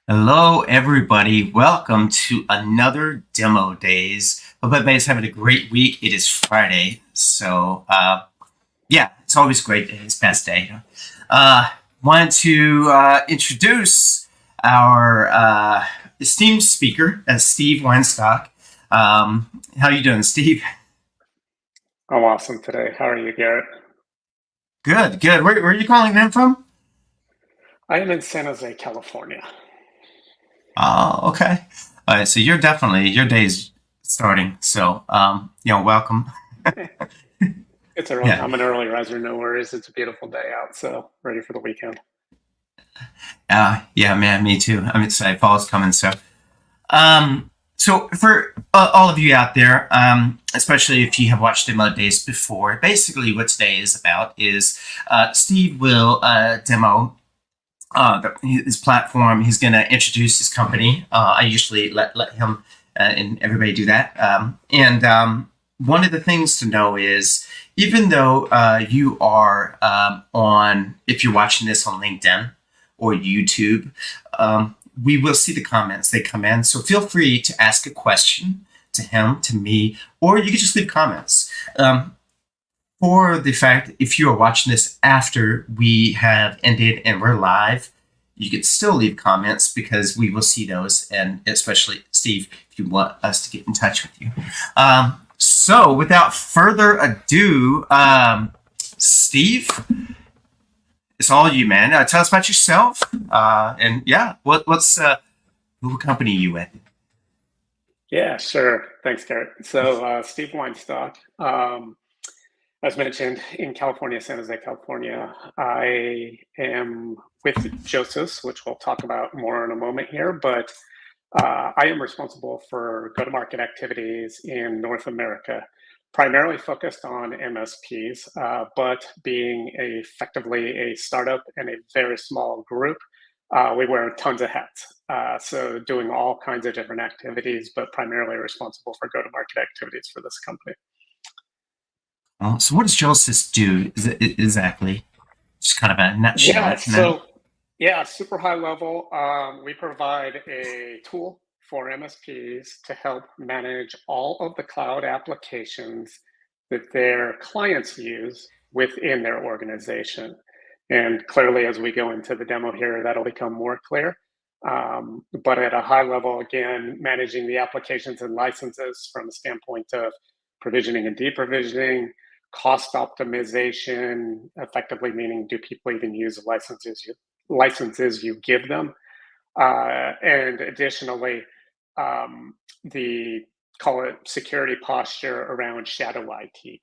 Hello, everybody. Welcome to another Demo Days. Hope everybody's having a great week. It is Friday, so yeah, it's always great. It's best day. Wanted to introduce our esteemed speaker, Steve Weinstock. How you doing, Steve? I'm awesome today. How are you, Garrett? Good, good. Where are you calling in from? I am in San Jose, California. Oh, okay. All right, so you're definitely your day's starting. So, welcome. Eh, It's early. Yeah. I'm an early riser, no worries. It's a beautiful day out, so ready for the weekend. Yeah, man, me too. I'm excited. Fall's coming. So for all of you out there, especially if you have watched Demo Days before, basically what today is about is Steve will demo his platform. He's going to introduce his company. I usually let him and everybody do that. And one of the things to know is even though you are if you're watching this on LinkedIn or YouTube, we will see the comments they come in. So feel free to ask a question to him, to me, or you can just leave comments. For the fact if you are watching this after we have ended and we're live, you can still leave comments because we will see those, and especially Steve, if you want us to get in touch with you. So, without further ado, Steve, it's all you, man. Tell us about yourself, and yeah, what company are you with? Yeah, sure. Thanks, Garrett. So, Steve Weinstock, as mentioned, in California, San Jose, California, I am with Josys, which we'll talk about more in a moment here, but I am responsible for go-to-market activities in North America, primarily focused on MSPs, but being effectively a startup and a very small group, we wear tons of hats. So doing all kinds of different activities, but primarily responsible for go-to-market activities for this company. So, what does Josys do exactly? Just kind of a Yeah, nutshell, and then so yeah, super high level. We provide a tool for MSPs to help manage all of the cloud applications that their clients use within their organization. And clearly, as we go into the demo here, that'll become more clear. But at a high level, again, managing the applications and licenses from the standpoint of provisioning and deprovisioning, cost optimization, effectively meaning do people even use the licenses you give them, and additionally, the call it security posture around shadow IT,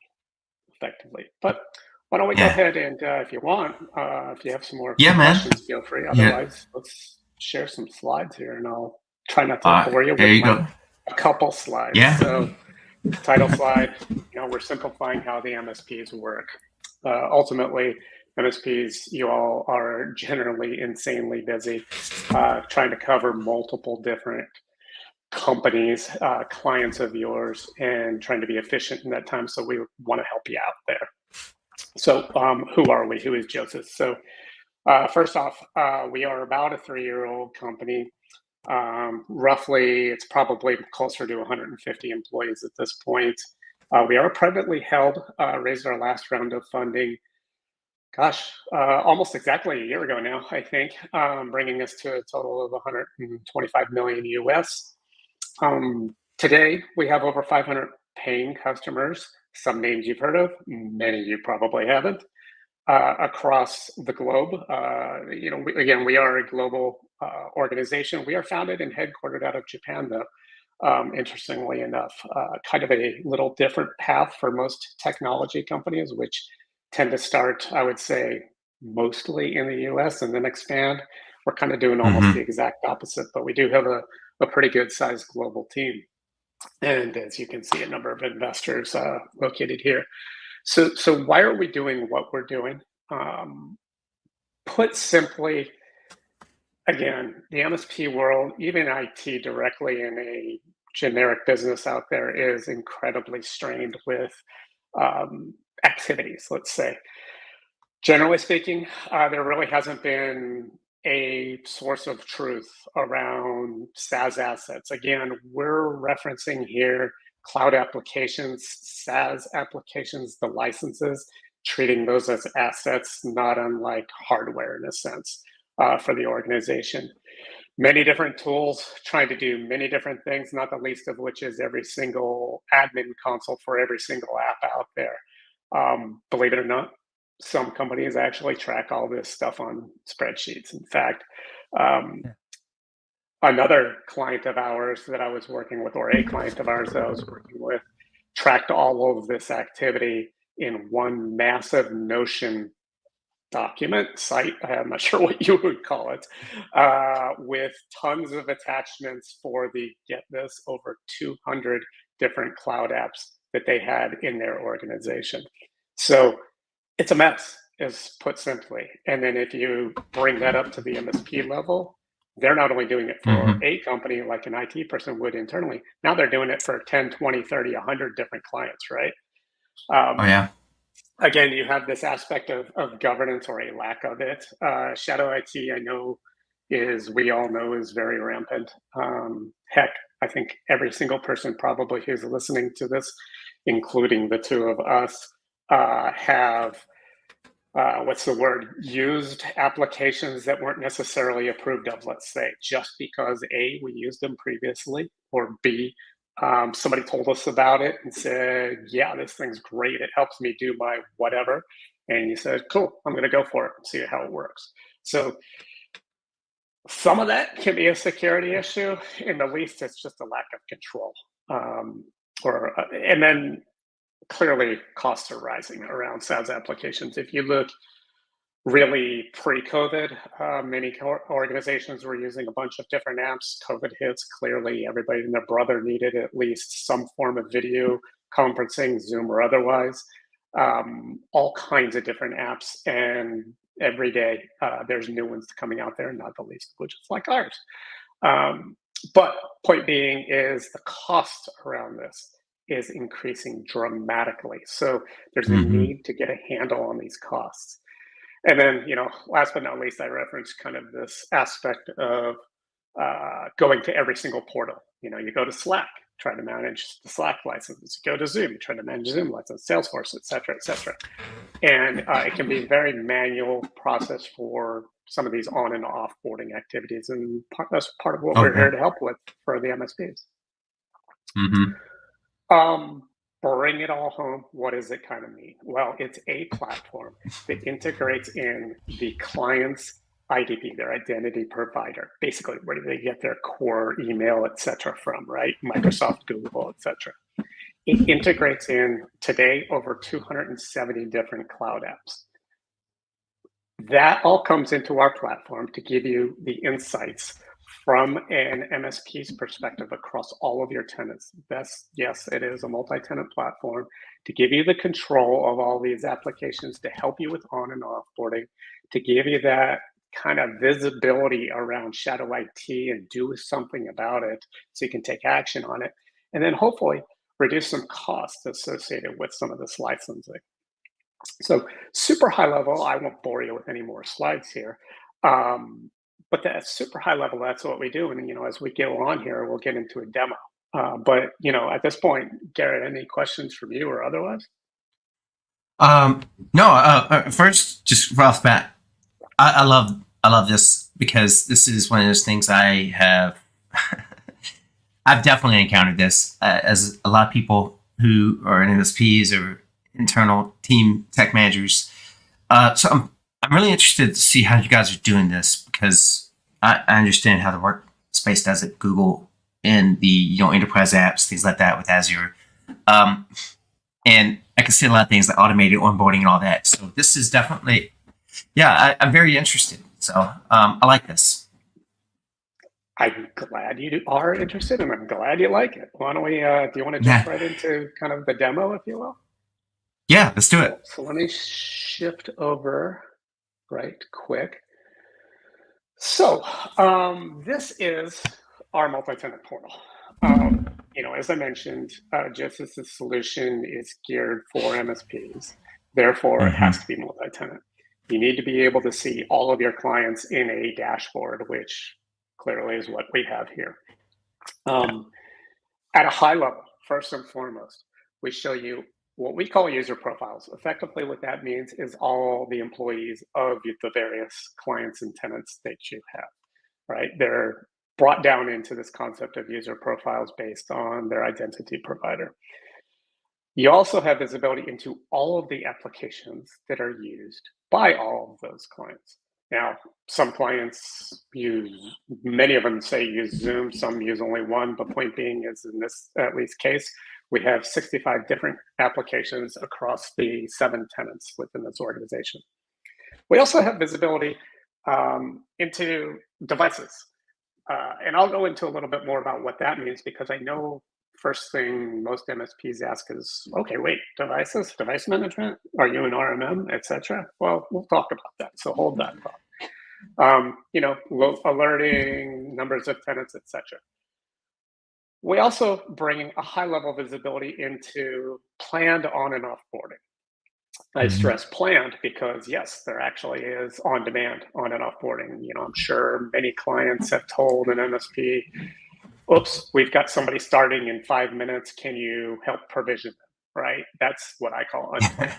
effectively. But why don't we go yeah, ahead and, if you want, if you have some more yeah, man, questions, feel free. yeah. Otherwise, let's share some slides here, and I'll try not to All right, bore you there with you my go. a couple slides. Yeah, So title slide, we're simplifying how the MSPs work. Ultimately, MSPs, you all are generally insanely busy trying to cover multiple different companies, clients of yours, and trying to be efficient in that time. So we want to help you out there. So who are we? Who is Joseph? So first off, we are about a 3-year-old company. Roughly, it's probably closer to 150 employees at this point. We are privately held, raised our last round of funding, gosh, almost exactly a year ago now, I think, bringing us to a total of 125 million US. Today, we have over 500 paying customers, some names you've heard of, many you probably haven't, across the globe. Again, we are a global organization. We are founded and headquartered out of Japan, though. Interestingly enough, kind of a little different path for most technology companies, which tend to start, I would say, mostly in the US and then expand. We're kind of doing almost the mm-hmm. exact opposite, but we do have a pretty good sized global team. And as you can see, a number of investors located here. So why are we doing what we're doing? Um, Put simply, again, the MSP world, even IT directly in a generic business out there, is incredibly strained with activities, let's say. Generally speaking, there really hasn't been a source of truth around SaaS assets. Again, we're referencing here cloud applications, SaaS applications, the licenses, treating those as assets, not unlike hardware in a sense for the organization. Many different tools trying to do many different things, not the least of which is every single admin console for every single app out there. Believe it or not, some companies actually track all this stuff on spreadsheets. In fact, another client of ours that I was working with, or a client of ours that I was working with, tracked all of this activity in one massive Notion document site. I'm not sure what you would call it, with tons of attachments for the, get this, over 200 different cloud apps that they had in their organization. So it's a mess, is put simply. And then if you bring that up to the MSP level, they're not only doing it for a company like an IT person would internally, now they're doing it for 10, 20, 30, 100 different clients, right? Oh, yeah. Again, you have this aspect of governance or a lack of it. Shadow IT, I know, we all know, is very rampant. Heck, I think every single person probably who's listening to this, including the two of us, have used applications that weren't necessarily approved of, let's say, just because A, we used them previously, or B, somebody told us about it and said, yeah, this thing's great. It helps me do my whatever. And you said, cool, I'm going to go for it and see how it works. So some of that can be a security issue. In the least, it's just a lack of control. And then clearly costs are rising around SaaS applications. If you look really pre-COVID, many organizations were using a bunch of different apps. COVID hits, clearly everybody and their brother needed at least some form of video conferencing, Zoom or otherwise, all kinds of different apps. And every day there's new ones coming out there, not the least of which is like ours. But point being is the cost around this is increasing dramatically. So there's a need to get a handle on these costs. And then, last but not least, I referenced kind of this aspect of going to every single portal. You go to Slack, try to manage the Slack license. You go to Zoom, try to manage Zoom license, Salesforce, et cetera, et cetera. And it can be a very manual process for some of these on and offboarding activities. And that's part of what we're here to help with for the MSPs. Bring it all home. What does it kind of mean? Well, it's a platform that integrates in the client's IDP, their identity provider. Basically, where do they get their core email, et cetera, from, right? Microsoft, Google, et cetera. It integrates in today over 270 different cloud apps. That all comes into our platform to give you the insights from an MSP's perspective across all of your tenants. Yes, it is a multi-tenant platform to give you the control of all these applications, to help you with on and offboarding, to give you that kind of visibility around shadow IT and do something about it so you can take action on it. And then hopefully reduce some costs associated with some of this licensing. So super high level, I won't bore you with any more slides here. But at super high level, that's what we do. And, as we go on here, we'll get into a demo. But, at this point, Garrett, any questions from you or otherwise? No, first, just right off the bat, I love this because this is one of those things I have, I've definitely encountered this as a lot of people who are in MSPs or internal team tech managers. So I'm really interested to see how you guys are doing this because I understand how the workspace does it, Google and the enterprise apps, things like that with Azure, and I can see a lot of things like automated onboarding and all that. So this is definitely, I'm very interested. So I like this. I'm glad you are interested, and I'm glad you like it. Why don't we? Do you want to jump right into kind of the demo, if you will? Yeah, let's do it. So let me shift over right quick. So this is our multi-tenant portal. As I mentioned, Josys' solution is geared for MSPs. Therefore, it has to be multi-tenant. You need to be able to see all of your clients in a dashboard, which clearly is what we have here. At a high level, first and foremost, we show you what we call user profiles. Effectively, what that means is all the employees of the various clients and tenants that you have, right? They're brought down into this concept of user profiles based on their identity provider. You also have visibility into all of the applications that are used by all of those clients. Now, some clients use, many of them say use Zoom, some use only one, but point being is in this at least case, we have 65 different applications across the 7 tenants within this organization. We also have visibility into devices. And I'll go into a little bit more about what that means, because I know first thing most MSPs ask is, okay, wait, devices, device management, are you an RMM, etc.? Well, we'll talk about that. So hold that thought. Alerting, numbers of tenants, etc. We also bring a high level visibility into planned on and off boarding. I stress planned because yes, there actually is on demand on and off boarding. I'm sure many clients have told an MSP, oops, we've got somebody starting in 5 minutes. Can you help provision them? Right? That's what I call unplanned.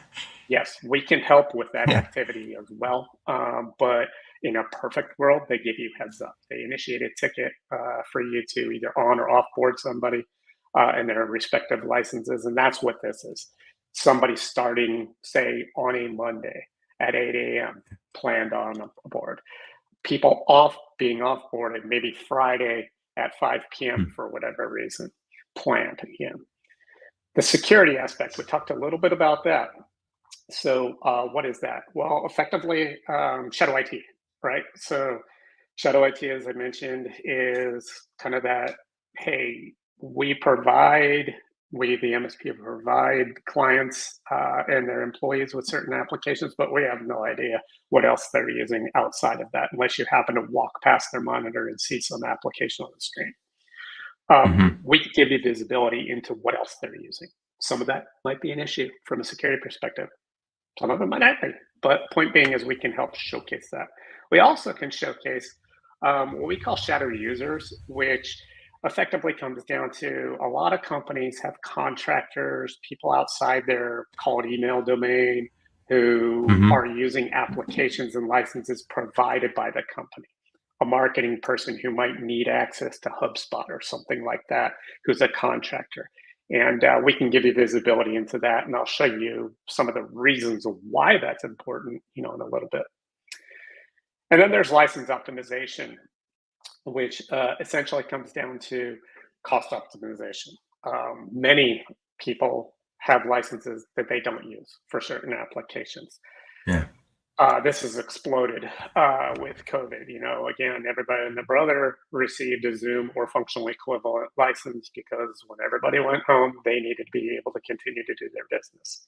Yes, we can help with that activity as well. But in a perfect world, they give you heads up. They initiate a ticket for you to either on or off board somebody and their respective licenses. And that's what this is. Somebody starting, say, on a Monday at 8 a.m., planned on board. People being off-boarded, maybe Friday at 5 p.m. for whatever reason, planned again. The security aspect, we talked a little bit about that. So what is that? Well, effectively, shadow IT, right? So shadow IT, as I mentioned, is kind of that, hey, we, the MSP, provide clients and their employees with certain applications, but we have no idea what else they're using outside of that, unless you happen to walk past their monitor and see some application on the screen. We can give you visibility into what else they're using. Some of that might be an issue from a security perspective. Some of them might not be, but point being is we can help showcase that. We also can showcase what we call shadow users, which effectively comes down to a lot of companies have contractors, people outside their called email domain who are using applications and licenses provided by the company. A marketing person who might need access to HubSpot or something like that, who's a contractor. And we can give you visibility into that. And I'll show you some of the reasons why that's important, in a little bit. And then there's license optimization, which essentially comes down to cost optimization. Many people have licenses that they don't use for certain applications. Yeah. This has exploded with COVID. Again, everybody and their brother received a Zoom or functional equivalent license because when everybody went home, they needed to be able to continue to do their business.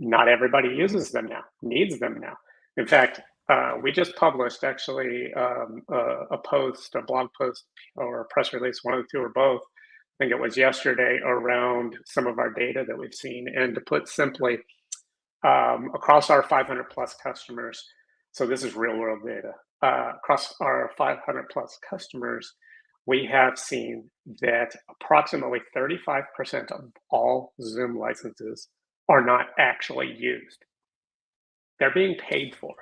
Not everybody uses them now, needs them now. In fact, we just published actually a blog post or a press release, one of the two or both. I think it was yesterday, around some of our data that we've seen. And to put simply, across our 500 plus customers, so this is real world data, across our 500 plus customers, we have seen that approximately 35% of all Zoom licenses are not actually used. They're being paid for.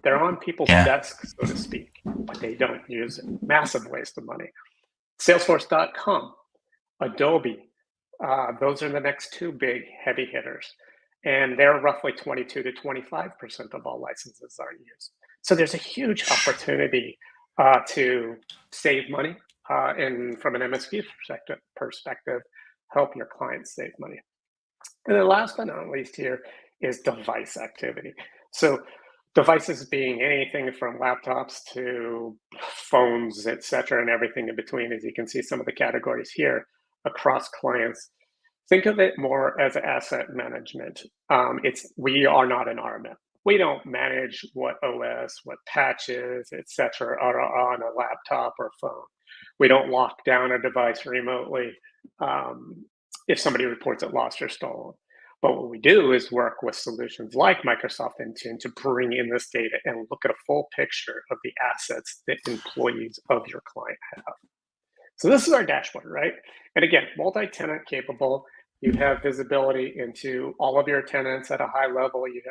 They're on people's desks, so to speak, but they don't use it. Massive waste of money. Salesforce.com, Adobe, those are the next two big heavy hitters. And they're roughly 22 to 25% of all licenses are used. So there's a huge opportunity to save money and from an MSP perspective, help your clients save money. And then last but not least here is device activity. So devices being anything from laptops to phones, et cetera, and everything in between, as you can see some of the categories here across clients. Think of it more as asset management. We are not an RMM. We don't manage what OS, what patches, et cetera, are on a laptop or phone. We don't lock down a device remotely if somebody reports it lost or stolen. But what we do is work with solutions like Microsoft Intune to bring in this data and look at a full picture of the assets that employees of your client have. So this is our dashboard, right? And again, multi-tenant capable. You have visibility into all of your tenants at a high level. You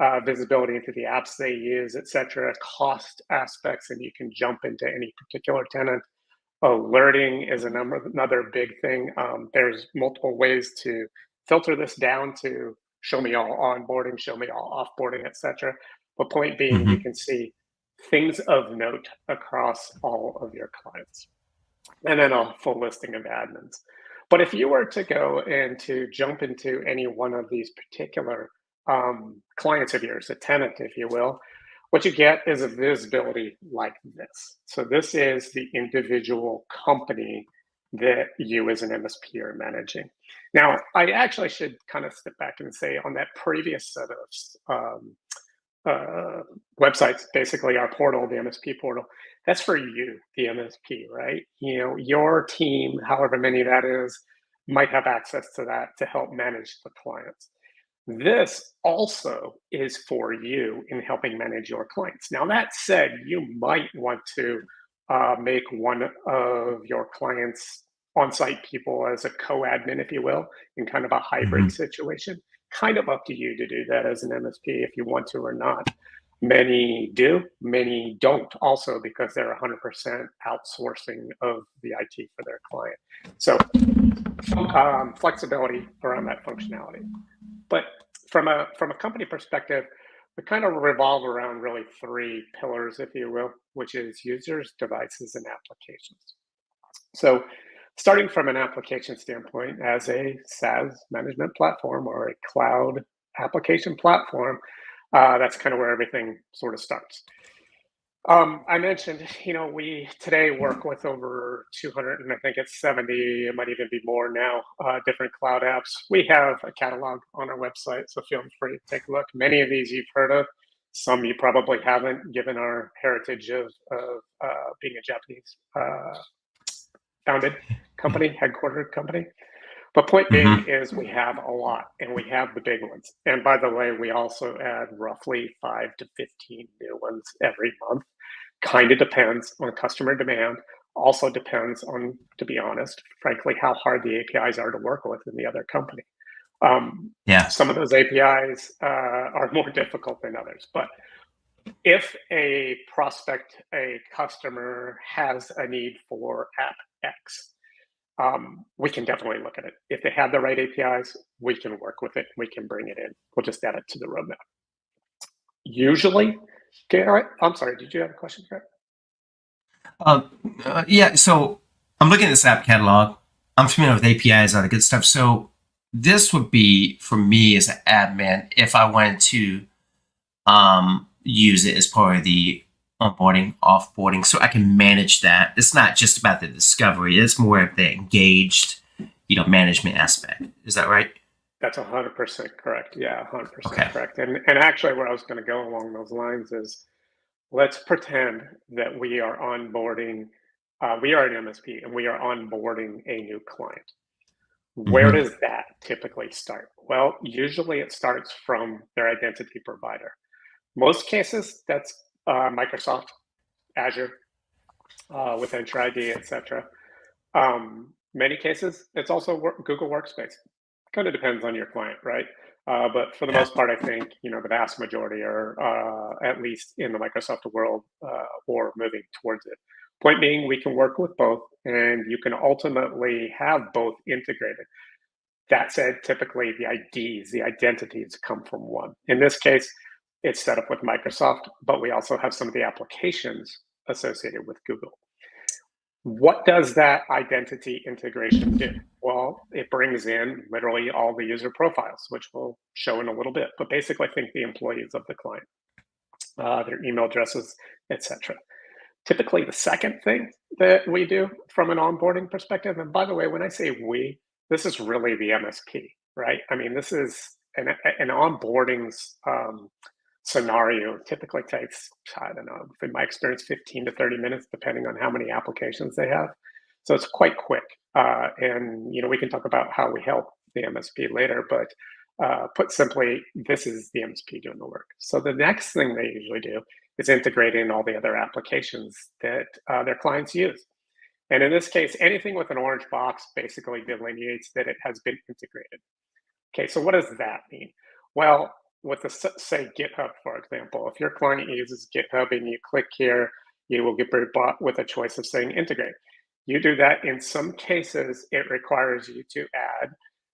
have visibility into the apps they use, et cetera, cost aspects, and you can jump into any particular tenant. Alerting is another big thing. There's multiple ways to filter this down to show me all onboarding, show me all offboarding, et cetera. But point being, you can see things of note across all of your clients. And then a full listing of admins. But if you were to go and to jump into any one of these particular clients of yours, a tenant, if you will, what you get is a visibility like this. So this is the individual company that you as an MSP are managing. Now, I actually should kind of step back and say on that previous set of websites, basically our portal, the MSP portal, that's for you, the MSP, right? You know, your team, however many that is, might have access to that to help manage the clients. This also is for you in helping manage your clients. Now, that said, you might want to make one of your clients on-site people as a co-admin, if you will, in kind of a hybrid situation. Kind of up to you to do that as an MSP if you want to or not. Many do, many don't also because they're 100% outsourcing of the IT for their client. So flexibility around that functionality. But from a company perspective, we kind of revolve around really three pillars, if you will, which is users, devices, and applications. So starting from an application standpoint, as a SaaS management platform or a cloud application platform, that's kind of where everything sort of starts. I mentioned, you know, we today work with over 200, and I think it's 70, it might even be more now, different cloud apps. We have a catalog on our website, so feel free to take a look. Many of these you've heard of, some you probably haven't, given our heritage of being a Japanese founded company, headquartered company. But point being is we have a lot, and we have the big ones. And by the way, we also add roughly 5 to 15 new ones every month. Kind of depends on customer demand. Also depends on, to be honest, frankly, how hard the APIs are to work with in the other company. Some of those APIs are more difficult than others. But if a prospect, a customer has a need for app X, we can definitely look at it. If they have the right APIs, we can work with it. We can bring it in. We'll just add it to the roadmap. Usually, Garrett, I'm sorry, did you have a question, Garrett? Yeah, so I'm looking at this app catalog. I'm familiar with APIs, all the good stuff. So this would be for me as an admin if I wanted to use it as part of the onboarding, offboarding, so I can manage that. It's not just about the discovery; it's more of the engaged, management aspect. Is that right? That's 100% correct. Yeah, 100% correct. And actually, where I was going to go along those lines is, let's pretend that we are onboarding. We are an MSP, and we are onboarding a new client. Where does that typically start? Well, usually it starts from their identity provider. Most cases, that's Microsoft, Azure, with Entra ID, etc. Many cases, it's also Google Workspace. Kind of depends on your client, right? But for the most part, I think the vast majority are at least in the Microsoft world or moving towards it. Point being, we can work with both, and you can ultimately have both integrated. That said, typically the IDs, the identities come from one. In this case, it's set up with Microsoft, but we also have some of the applications associated with Google. What does that identity integration do? Well, it brings in literally all the user profiles, which we'll show in a little bit, but basically think the employees of the client, their email addresses, etc. Typically, the second thing that we do from an onboarding perspective, and by the way, when I say we, this is really the MSP, right? I mean, this is an onboarding scenario typically takes, I don't know, in my experience, 15 to 30 minutes, depending on how many applications they have. So it's quite quick. And we can talk about how we help the MSP later, but Put simply, this is the MSP doing the work. So the next thing they usually do is integrate in all the other applications that their clients use. And in this case, anything with an orange box basically delineates that it has been integrated. Okay, so what does that mean? Well, with the, say, GitHub, for example, if your client uses GitHub and you click here, you will get brought with a choice of saying integrate. You do that. In some cases, it requires you to add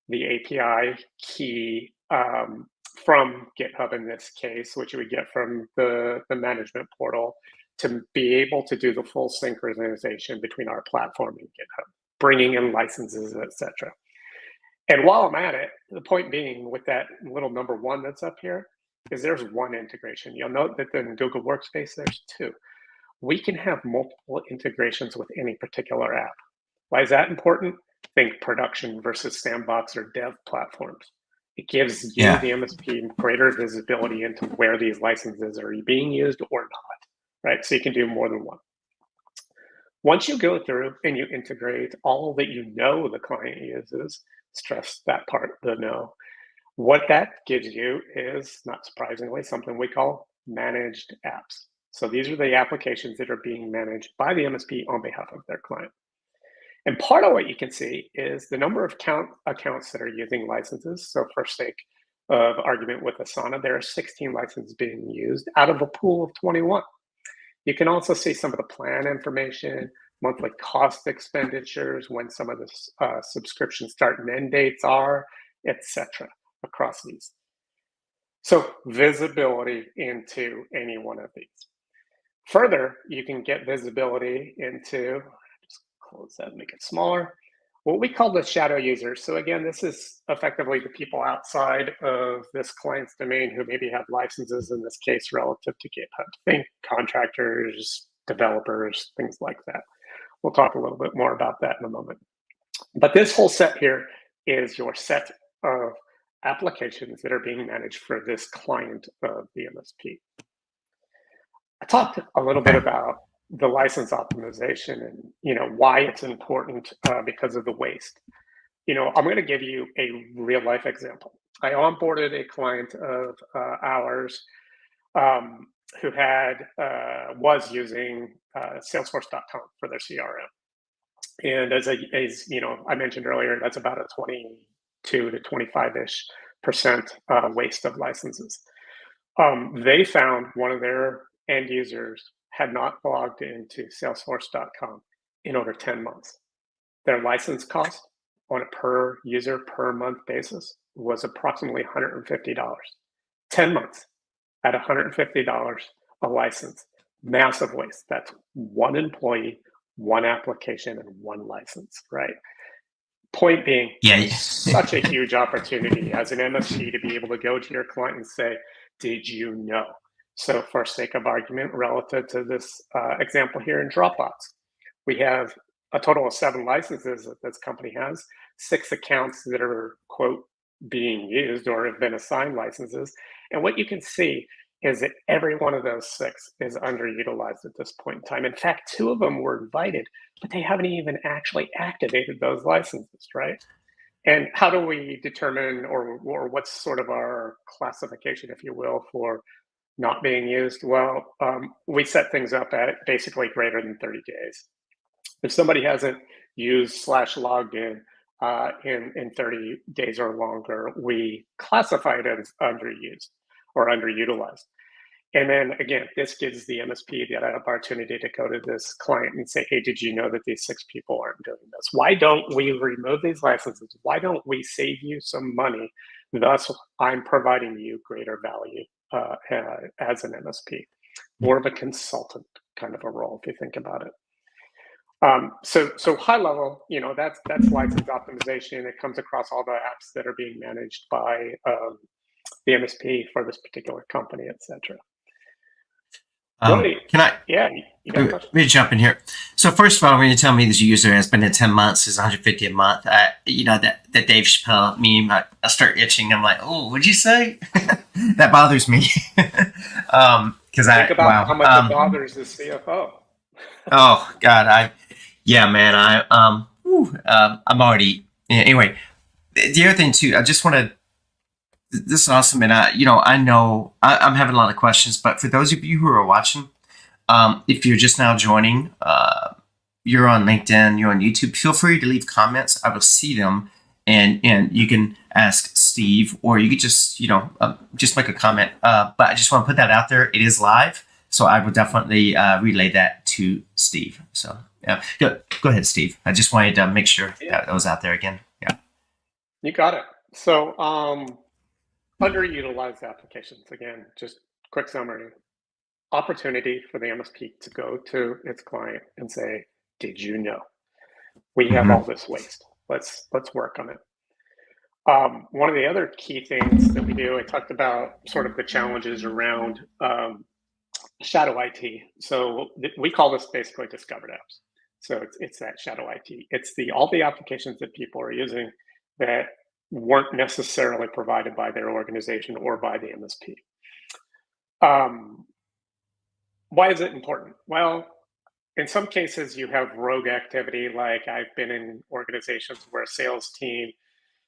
the API key from GitHub in this case, which you would get from the management portal, to be able to do the full synchronization between our platform and GitHub, bringing in licenses, etc. And while I'm at it, the point being with that little number 1 that's up here is there's one integration. You'll note that in Google Workspace, there's 2. We can have multiple integrations with any particular app. Why is that important? Think production versus sandbox or dev platforms. It gives you, the MSP, greater visibility into where these licenses are being used or not, right? So you can do more than one. Once you go through and you integrate all that you know the client uses, stress that part, the know, what that gives you is, not surprisingly, something we call managed apps. So these are the applications that are being managed by the MSP on behalf of their client. And part of what you can see is the number of accounts that are using licenses. So for sake of argument with Asana, there are 16 licenses being used out of a pool of 21. You can also see some of the plan information, monthly cost expenditures, when some of the subscription start and end dates are, etc. across these. So visibility into any one of these. Further, you can get visibility into, just close that and make it smaller, what we call the shadow users. So again, this is effectively the people outside of this client's domain who maybe have licenses, in this case, relative to GitHub. Think contractors, developers, things like that. We'll talk a little bit more about that in a moment. But this whole set here is your set of applications that are being managed for this client of the MSP. I talked a little bit about the license optimization and why it's important because of the waste. I'm going to give you a real life example. I onboarded a client of ours who was using Salesforce.com for their CRM, and as I mentioned earlier, that's about a 22 to 25-ish% waste of licenses. They found one of their end users had not logged into Salesforce.com in over 10 months. Their license cost on a per user per month basis was approximately $150. 10 months at $150 a license. Massive waste. That's one employee, one application, and one license, right? Point being, such a huge opportunity as an MSP to be able to go to your client and say, did you know? So for sake of argument, relative to this example here in Dropbox, we have a total of 7 licenses that this company has, 6 accounts that are, quote, being used or have been assigned licenses. And what you can see is that every one of those 6 is underutilized at this point in time. In fact, 2 of them were invited, but they haven't even actually activated those licenses, right? And how do we determine, or what's sort of our classification, if you will, for not being used? Well, we set things up at basically greater than 30 days. If somebody hasn't used/logged in 30 days or longer, we classify it as underused or underutilized. And then again, this gives the MSP the opportunity to go to this client and say, hey, did you know that these 6 people aren't doing this? Why don't we remove these licenses? Why don't we save you some money? Thus, I'm providing you greater value as an MSP. More of a consultant kind of a role, if you think about it. So high level, that's license optimization. It comes across all the apps that are being managed by the MSP for this particular company, etc. Can I? Yeah, let me jump in here. So first of all, when you tell me this user has been in 10 months, is 150 a month, that Dave Chappelle meme, I start itching. I'm like, oh, what'd you say? That bothers me. Because think about how much it bothers the CFO. Oh God, I'm already, anyway. The other thing too, I just want to This is awesome, and I know I'm having a lot of questions, but for those of you who are watching, if you're just now joining, you're on LinkedIn, you're on YouTube, feel free to leave comments. I will see them, and you can ask Steve, or you could just just make a comment. But I just want to put that out there. It is live, so I will definitely relay that to Steve. So yeah, go ahead, Steve. I just wanted to make sure that was out there again. Yeah, you got it. So underutilized applications, again, just quick summary. Opportunity for the MSP to go to its client and say, did you know we have all this waste? Let's work on it. One of the other key things that we do, I talked about sort of the challenges around shadow IT. So we call this basically discovered apps. So it's that shadow IT. It's all the applications that people are using that weren't necessarily provided by their organization or by the MSP. Why is it important? Well, in some cases, you have rogue activity. Like I've been in organizations where a sales team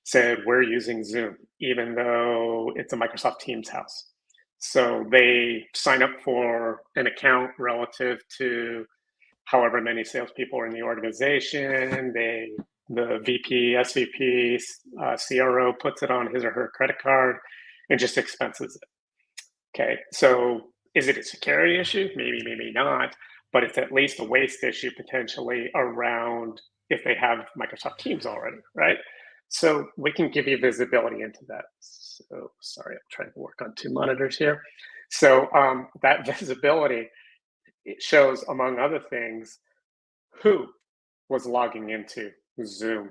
said, we're using Zoom, even though it's a Microsoft Teams house. So they sign up for an account relative to however many salespeople are in the organization. The VP, SVP, CRO puts it on his or her credit card and just expenses it. Okay, so is it a security issue? Maybe, maybe not, but it's at least a waste issue potentially around if they have Microsoft Teams already, right? So we can give you visibility into that. So sorry, I'm trying to work on two monitors here. So that visibility, it shows, among other things, who was logging into Zoom,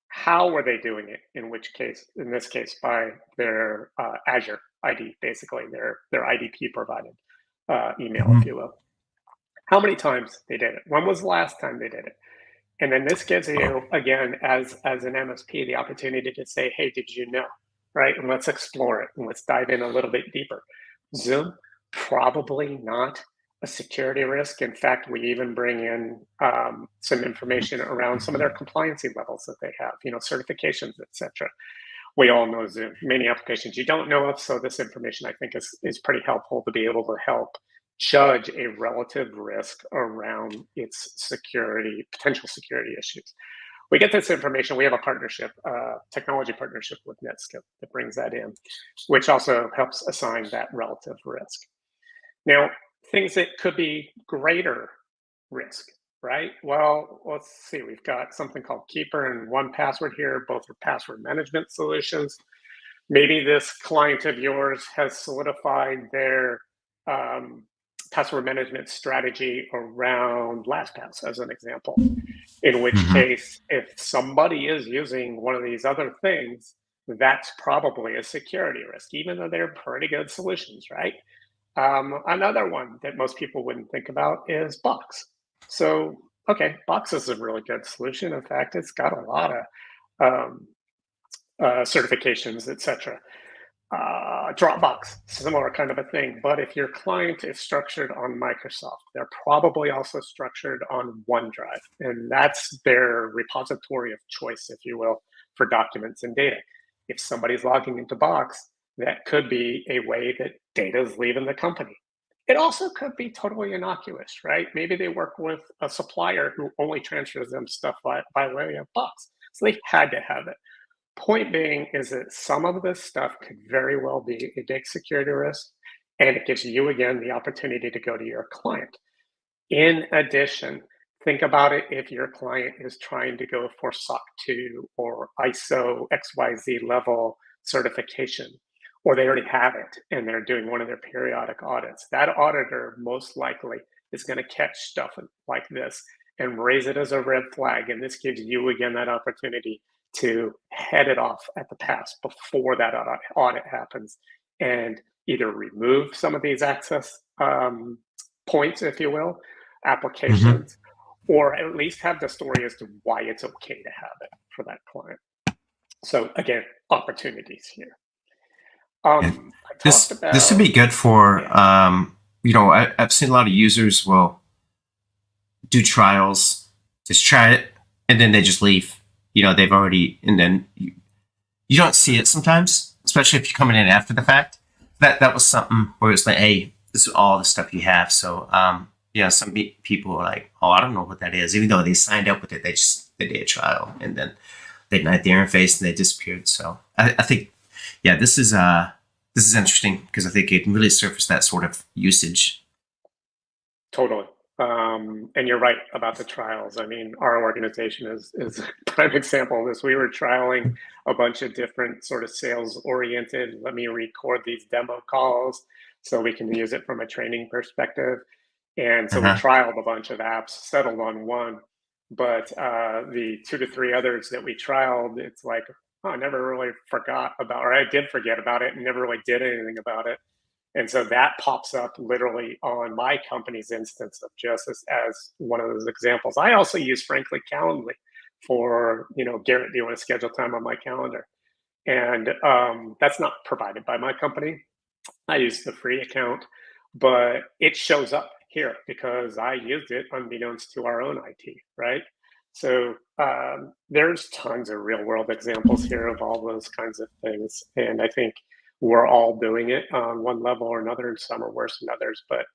how were they doing it, in this case, by their Azure ID, basically their IDP provided email, if you will. How many times they did it? When was the last time they did it? And then this gives you, again, as an MSP, the opportunity to say, hey, did you know, right? And let's explore it, and let's dive in a little bit deeper. Zoom, probably not a security risk. In fact, we even bring in some information around some of their compliancy levels that they have, certifications, etc. We all know Zoom. Many applications you don't know of, so this information I think is pretty helpful to be able to help judge a relative risk around its security, potential security issues. We get this information. We have a partnership, technology partnership with NetScope that brings that in, which also helps assign that relative risk. Now, things that could be greater risk, right? Well, let's see. We've got something called Keeper and 1Password here. Both are password management solutions. Maybe this client of yours has solidified their password management strategy around LastPass, as an example, in which case, if somebody is using one of these other things, that's probably a security risk, even though they're pretty good solutions, right? Another one that most people wouldn't think about is Box. So, okay, Box is a really good solution. In fact, it's got a lot of certifications, etc. Dropbox, similar kind of a thing. But if your client is structured on Microsoft, they're probably also structured on OneDrive. And that's their repository of choice, if you will, for documents and data. If somebody's logging into Box, that could be a way that data is leaving the company. It also could be totally innocuous, right? Maybe they work with a supplier who only transfers them stuff by way of Box. So they had to have it. Point being is that some of this stuff could very well be a big security risk, and it gives you, again, the opportunity to go to your client. In addition, think about it if your client is trying to go for SOC 2 or ISO XYZ level certification, or they already have it and they're doing one of their periodic audits. That auditor most likely is going to catch stuff like this and raise it as a red flag. And this gives you, again, that opportunity to head it off at the pass before that audit happens and either remove some of these access points, if you will, applications, or at least have the story as to why it's okay to have it for that client. So again, opportunities here. This would be good for, I've seen a lot of users will do trials, just try it, and then they just leave. They've already, and then you don't see it sometimes. especially if you're coming in after the fact. That was something where it's like, hey, this is all the stuff you have. So yeah, some people are like, oh, I don't know what that is, even though they signed up with it. They did a trial and then they denied the interface and they disappeared. So I think, yeah, this is interesting because I think it can really surface that sort of usage. Totally. And you're right about the trials. I mean, our organization is a prime example of this. We were trialing a bunch of different sort of sales oriented, let me record these demo calls so we can use it from a training perspective. And so we trialed a bunch of apps, settled on one, but the 2 to 3 others that we trialed, it's like, oh, I never really forgot about, or I did forget about it and never really did anything about it. And so that pops up literally on my company's instance of Josys as one of those examples. I also use, frankly, Calendly for, Garrett, do you want to schedule time on my calendar? And that's not provided by my company. I use the free account, but it shows up here because I used it unbeknownst to our own IT, right? So there's tons of real world examples here of all those kinds of things. And I think we're all doing it on one level or another, and some are worse than others. But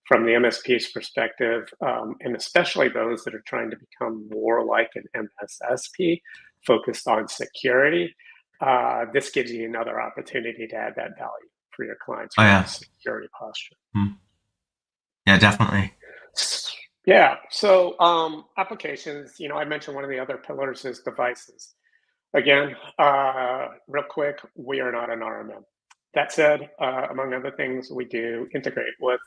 from the MSP's perspective, and especially those that are trying to become more like an MSSP focused on security, this gives you another opportunity to add that value for your clients from a security posture. Yeah, definitely. Yeah. So applications, I mentioned one of the other pillars is devices. Again, real quick, we are not an RMM. That said, among other things, we do integrate with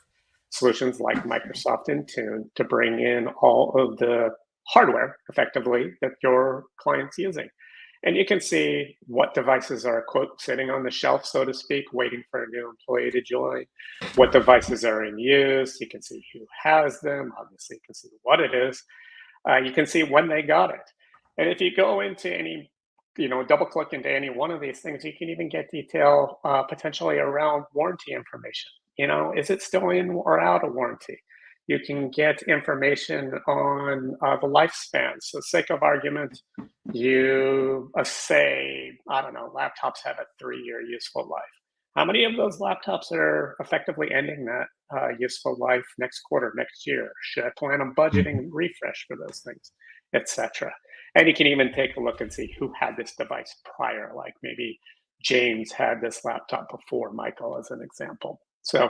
solutions like Microsoft Intune to bring in all of the hardware effectively that your client's using. And you can see what devices are, quote, sitting on the shelf, so to speak, waiting for a new employee to join, what devices are in use. You can see who has them. Obviously, you can see what it is. You can see when they got it. And if you go into any, double click into any one of these things, you can even get detail potentially around warranty information. Is it still in or out of warranty? You can get information on the lifespan. So, sake of argument, you say, I don't know, laptops have a 3-year useful life. How many of those laptops are effectively ending that useful life next quarter, next year? Should I plan on budgeting and refresh for those things, etc.? And you can even take a look and see who had this device prior, like maybe James had this laptop before Michael, as an example. So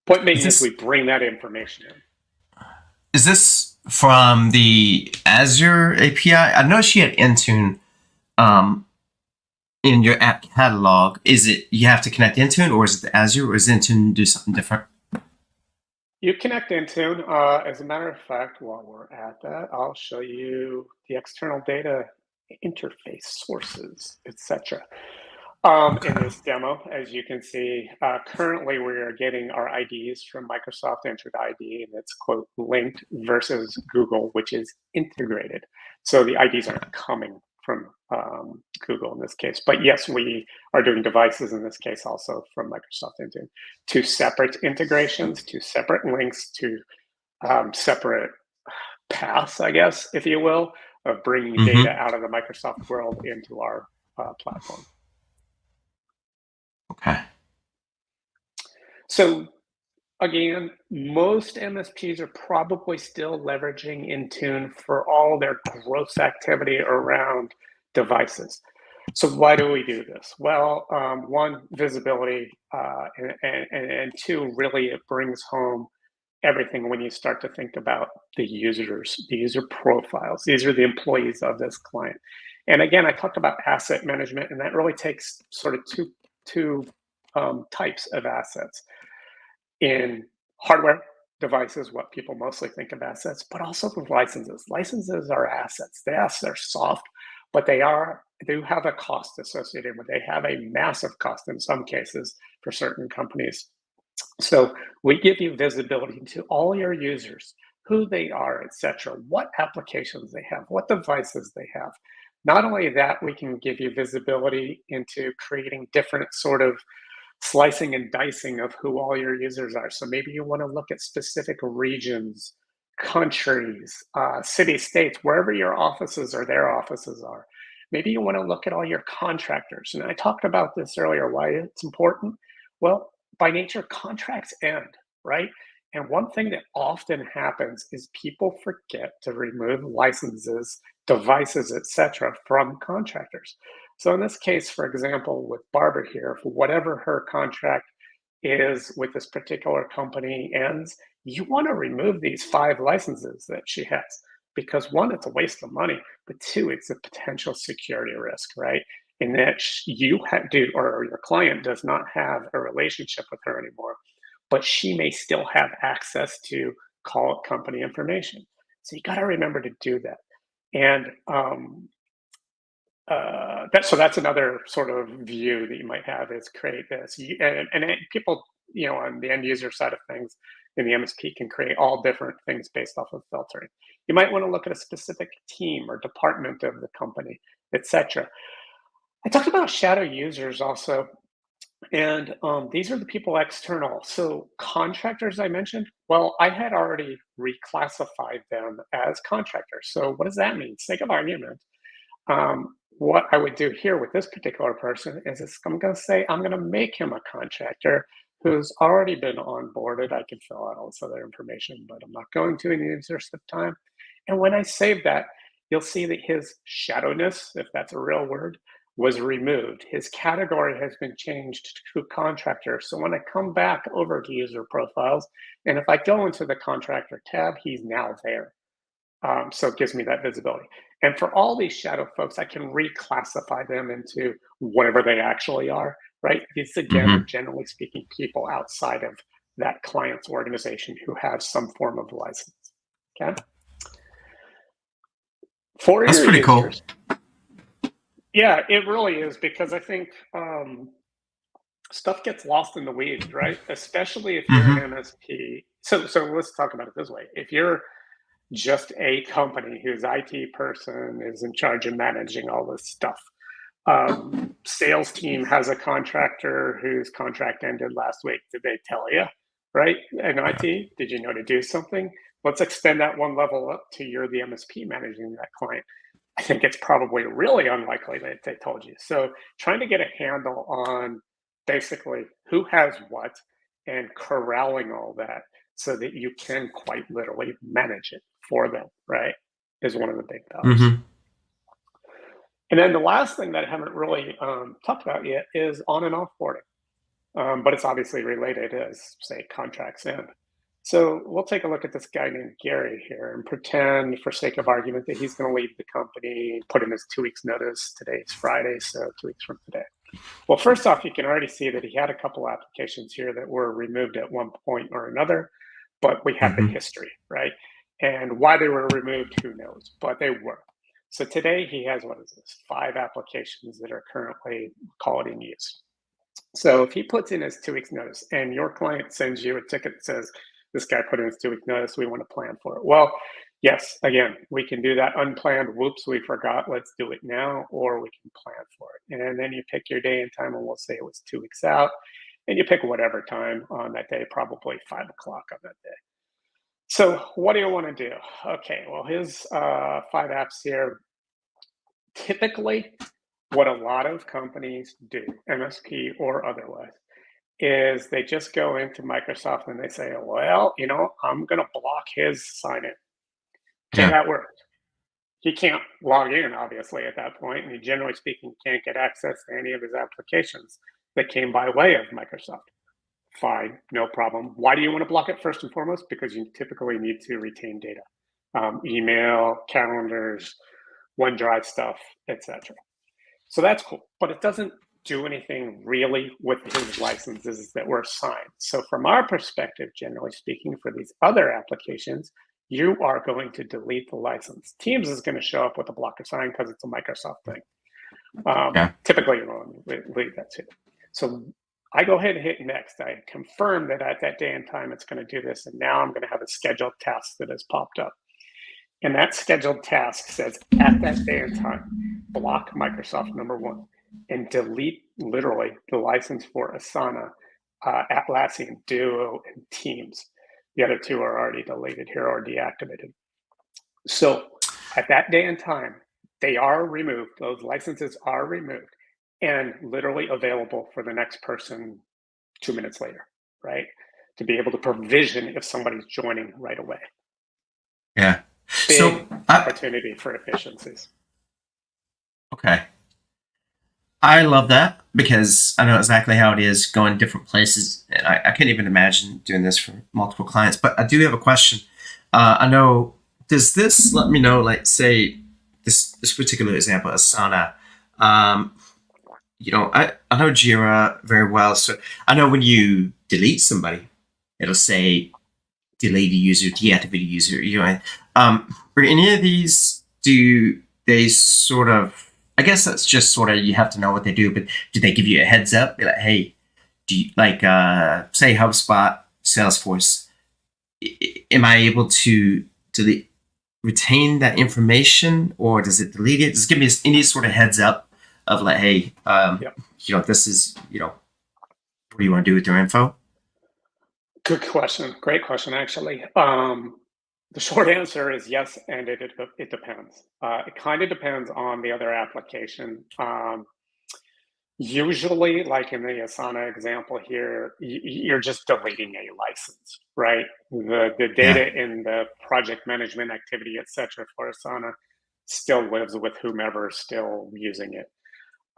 point being is we bring that information in. Is this from the Azure API? I know she had Intune in your app catalog. Is it you have to connect Intune, or is it the Azure, or is Intune do something different? You connect Intune. As a matter of fact, while we're at that, I'll show you the external data interface sources, etc. In this demo, as you can see, currently we are getting our IDs from Microsoft Entered ID, and it's, quote, linked versus Google, which is integrated. So the IDs aren't coming from Google in this case. But yes, we are doing devices in this case also from Microsoft Intune. 2 separate integrations, 2 separate links, 2 separate paths, I guess, if you will, of bringing data out of the Microsoft world into our platform. Okay. So again, most MSPs are probably still leveraging Intune for all their gross activity around devices. So why do we do this? Well, 1, visibility, and 2, really it brings home everything when you start to think about the users, the user profiles. These are the employees of this client. And again, I talked about asset management, and that really takes sort of two types of assets. In hardware devices, what people mostly think of assets, but also with licenses. Licenses are assets. Yes, they're soft, but they do have a cost associated with it. They have a massive cost in some cases for certain companies. So we give you visibility to all your users, who they are, etc., what applications they have, what devices they have. Not only that, we can give you visibility into creating different sort of slicing and dicing of who all your users are. So maybe you want to look at specific regions, countries, city, states, wherever your offices or their offices are. Maybe you want to look at all your contractors. And I talked about this earlier, why it's important. Well, by nature, contracts end, right? And one thing that often happens is people forget to remove licenses, devices, etc., from contractors. So in this case, for example, with Barbara here, for whatever her contract is with this particular company ends, you want to remove these 5 licenses that she has because one, it's a waste of money, but two, it's a potential security risk, right? In that you do, or your client does not have a relationship with her anymore, but she may still have access to call company information. So you got to remember to do that. And so that's another sort of view that you might have is create this. And people, on the end user side of things in the MSP can create all different things based off of filtering. You might want to look at a specific team or department of the company, etc. I talked about shadow users also, and these are the people external. So contractors I mentioned, well, I had already reclassified them as contractors. So what does that mean? Sake of argument. What I would do here with this particular person is I'm going to say I'm going to make him a contractor who's already been onboarded. I can fill out all this other information, but I'm not going to in the interest of time. And when I save that, you'll see that his shadowness, if that's a real word, was removed. His category has been changed to contractor. So when I come back over to user profiles, and if I go into the contractor tab, he's now there. So it gives me that visibility. And for all these shadow folks, I can reclassify them into whatever they actually are, right? These, again, are generally speaking people outside of that client's organization who have some form of license, okay? For That's your pretty users, cool. yeah, it really is, because I think stuff gets lost in the weeds, right? Especially if you're an MSP. So let's talk about it this way. If you're just a company whose IT person is in charge of managing all this stuff. Sales team has a contractor whose contract ended last week. Did they tell you, right? And IT, did you know to do something? Let's extend that one level up to you're the MSP managing that client. I think it's probably really unlikely that they told you. So trying to get a handle on basically who has what and corralling all that so that you can quite literally manage it for them, right, is one of the big values. And then the last thing that I haven't really talked about yet is on and offboarding, but it's obviously related as, say, contracts end. So we'll take a look at this guy named Gary here and pretend, for sake of argument, that he's going to leave the company, put in his 2 weeks notice. Today's Friday, so 2 weeks from today. Well, first off, you can already see that he had a couple applications here that were removed at one point or another, but we have the history, right? And why they were removed, who knows, but they were. So today he has, 5 applications that are currently called in use. So if he puts in his 2 weeks notice and your client sends you a ticket that says, this guy put in his 2 week notice, we want to plan for it. Well, yes, again, we can do that unplanned, whoops, we forgot, let's do it now, or we can plan for it. And then you pick your day and time, and we'll say it was 2 weeks out, and you pick whatever time on that day, probably 5 o'clock on that day. So what do you want to do? Okay, well, his 5 apps here, typically what a lot of companies do, MSP or otherwise, is they just go into Microsoft and they say, well, I'm going to block his sign-in. Okay, that worked. He can't log in, obviously, at that point, and he, generally speaking, can't get access to any of his applications that came by way of Microsoft. Fine, no problem. Why do you want to block it? First and foremost, because you typically need to retain data, email, calendars, OneDrive stuff, etc. So that's cool, but it doesn't do anything really with his licenses that were assigned. So from our perspective, generally speaking, for these other applications, you are going to delete the license. Teams is going to show up with a blocker sign because it's a Microsoft thing. Typically, you want to leave that too. So I go ahead and hit next. I confirm that at that day and time, it's going to do this. And now I'm going to have a scheduled task that has popped up. And that scheduled task says at that day and time, block Microsoft #1 and delete literally the license for Asana, Atlassian, Duo, and Teams. The other 2 are already deleted here or deactivated. So at that day and time, they are removed. Those licenses are removed and literally available for the next person 2 minutes later, right? To be able to provision if somebody's joining right away. Yeah. Big So, opportunity for efficiencies. okay. I love that because I know exactly how it is going different places. And I can't even imagine doing this for multiple clients. But I do have a question. I know, does this let me know, like, say, this particular example, Asana, um, I know Jira very well. So I know when you delete somebody, it'll say delete a user, deactivate a user. For any of these, do they sort of? I guess that's just sort of you have to know what they do. But do they give you a heads up? Be like, hey, do you like say HubSpot, Salesforce? Am I able to delete, retain that information, or does it delete it? Just give me any sort of heads up of like, hey, Yep. this is what do you want to do with your info? Good question. Great question, actually. The short answer is yes, and it depends. It kind of depends on the other application. Usually, like in the Asana example here, you're just deleting a license, right? The Yeah. data in the project management activity, et cetera, for Asana still lives with whomever is still using it.